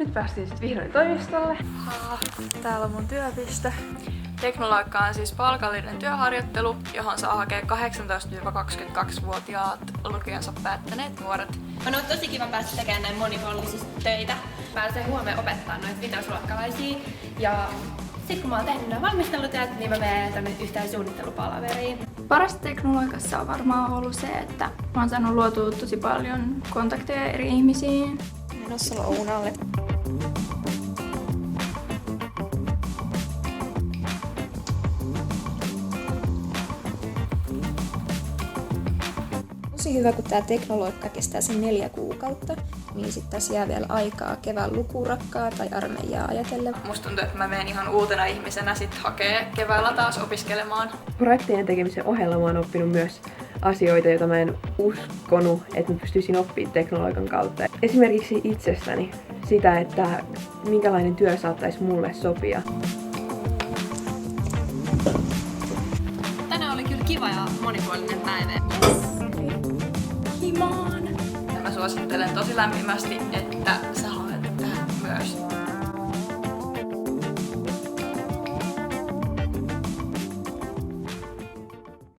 nyt päästiin sitten vihdoin toimistolle. Täällä on mun työpiste. Teknoloikka on siis palkallinen työharjoittelu, johon saa hakea 18-22-vuotiaat lukionsa päättäneet nuoret. On ollut tosi kiva päästä tekemään näin monipuolisesti töitä. Pääsee huomenna opettaa noita vitosluokkalaisia. Ja sitten kun mä oon tehnyt nämä valmistelutyöt, niin mä menen tänne yhteen suunnittelupalaveriin. Parasta teknoloikassa on varmaan ollut se, että mä oon saanut luotua tosi paljon kontakteja eri ihmisiin. Menossa lounalle. Tosi hyvä, kun tämä teknoloikka kestää sen 4 kuukautta, niin sitten tässä jää vielä aikaa kevään lukurakkaa tai armeijaa ajatellen. Musta tuntuu, että mä menen ihan uutena ihmisenä sit hakee keväällä taas opiskelemaan. Projektien tekemisen ohella mä oon oppinut myös asioita, joita mä en uskonut, että mä pystyisin oppimaan teknoloikan kautta. Esimerkiksi itsestäni sitä, että minkälainen työ saattaisi mulle sopia. Tänään oli kyllä kiva ja monipuolinen päivä. Himaan! Ja mä suosittelen tosi lämpimästi, että sä haet tähän myös